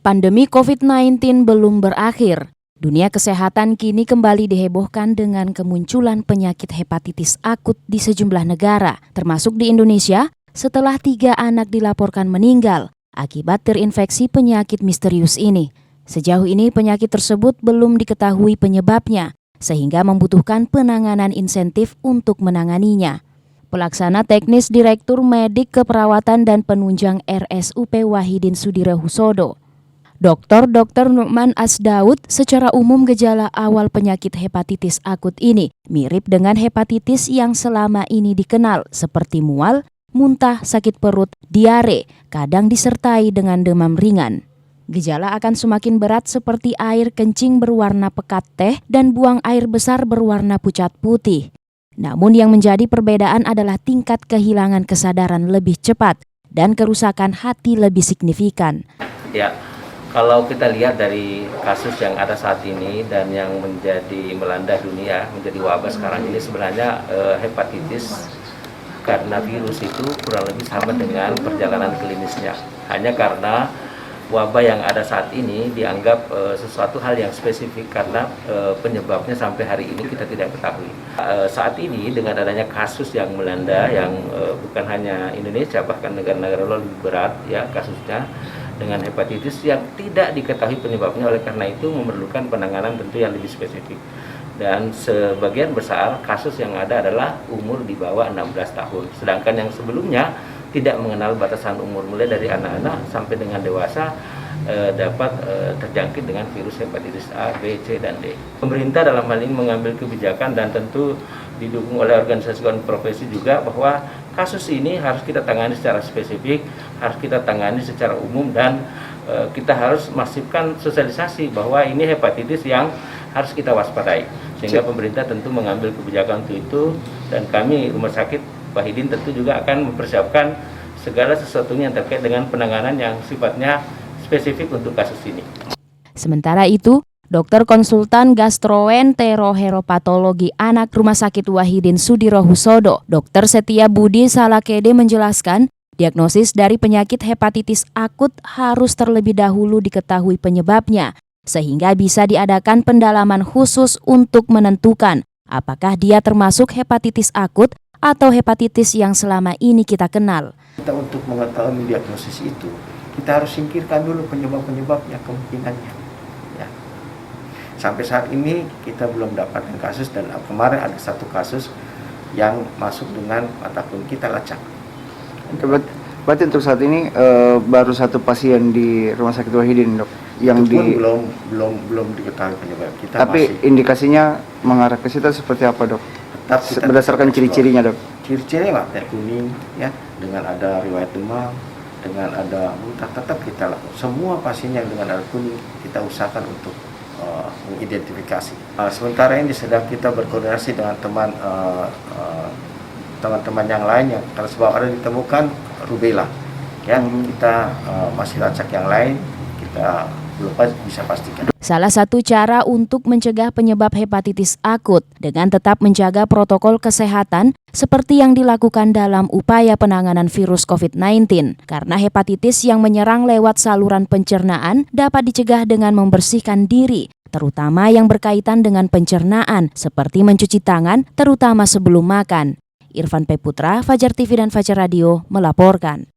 Pandemi COVID-19 belum berakhir. Dunia kesehatan kini kembali dihebohkan dengan kemunculan penyakit hepatitis akut di sejumlah negara, termasuk di Indonesia, setelah 3 anak dilaporkan meninggal akibat terinfeksi penyakit misterius ini. Sejauh ini penyakit tersebut belum diketahui penyebabnya, sehingga membutuhkan penanganan insentif untuk menanganinya. Pelaksana Teknis Direktur Medik Keperawatan dan Penunjang RSUP Wahidin Sudirohusodo, Dr. Nukman Asdaud, secara umum gejala awal penyakit hepatitis akut ini mirip dengan hepatitis yang selama ini dikenal seperti mual, muntah, sakit perut, diare, kadang disertai dengan demam ringan. Gejala akan semakin berat seperti air kencing berwarna pekat teh dan buang air besar berwarna pucat putih. Namun yang menjadi perbedaan adalah tingkat kehilangan kesadaran lebih cepat dan kerusakan hati lebih signifikan. Ya. Kalau kita lihat dari kasus yang ada saat ini dan yang menjadi melanda dunia, menjadi wabah sekarang ini sebenarnya hepatitis karena virus itu kurang lebih sama dengan perjalanan klinisnya. Hanya karena wabah yang ada saat ini dianggap sesuatu hal yang spesifik karena penyebabnya sampai hari ini kita tidak ketahui. Saat ini dengan adanya kasus yang melanda yang bukan hanya Indonesia, bahkan negara-negara lebih berat ya kasusnya, dengan hepatitis yang tidak diketahui penyebabnya, oleh karena itu memerlukan penanganan tentu yang lebih spesifik. Dan sebagian besar kasus yang ada adalah umur di bawah 16 tahun. Sedangkan yang sebelumnya tidak mengenal batasan umur, mulai dari anak-anak sampai dengan dewasa dapat terjangkit dengan virus hepatitis A, B, C, dan D. Pemerintah dalam hal ini mengambil kebijakan dan tentu didukung oleh organisasi profesi juga bahwa kasus ini harus kita tangani secara spesifik, harus kita tangani secara umum, dan kita harus masifkan sosialisasi bahwa ini hepatitis yang harus kita waspadai. Sehingga pemerintah tentu mengambil kebijakan untuk itu, dan kami Rumah Sakit Wahidin tentu juga akan mempersiapkan segala sesuatunya yang terkait dengan penanganan yang sifatnya spesifik untuk kasus ini. Sementara itu, Dokter Konsultan Gastroenteroheropatologi Anak Rumah Sakit Wahidin Sudirohusodo, Dr. Setia Budi Salakede menjelaskan, diagnosis dari penyakit hepatitis akut harus terlebih dahulu diketahui penyebabnya, sehingga bisa diadakan pendalaman khusus untuk menentukan apakah dia termasuk hepatitis akut atau hepatitis yang selama ini kita kenal. Kita untuk mengetahui diagnosis itu, kita harus singkirkan dulu penyebab-penyebabnya, kemungkinannya. Ya. Sampai saat ini kita belum dapatkan kasus, dan kemarin ada satu kasus yang masuk dengan mata kuning kita lacak. Berarti untuk saat ini baru satu pasien di Rumah Sakit Wahidin, dok, yang belum diketahui penyebab. Tapi indikasinya mengarah ke situ seperti apa, dok? Berdasarkan ciri-cirinya, dok. Ciri-cirinya mata kuning, ya, dengan ada riwayat demam, dengan ada muntah, tetap kita lakukan. Semua pasien yang dengan darah kuning kita usahakan untuk mengidentifikasi. Sementara ini sedang kita berkoordinasi dengan teman-teman yang lain yang kalau sebab ada ditemukan rubella, ya, kita masih lacak yang lain, kita belum bisa pastikan. Salah satu cara untuk mencegah penyebab hepatitis akut dengan tetap menjaga protokol kesehatan seperti yang dilakukan dalam upaya penanganan virus COVID-19. Karena hepatitis yang menyerang lewat saluran pencernaan dapat dicegah dengan membersihkan diri, terutama yang berkaitan dengan pencernaan seperti mencuci tangan, terutama sebelum makan. Irfan P. Putra, Fajar TV dan Fajar Radio melaporkan.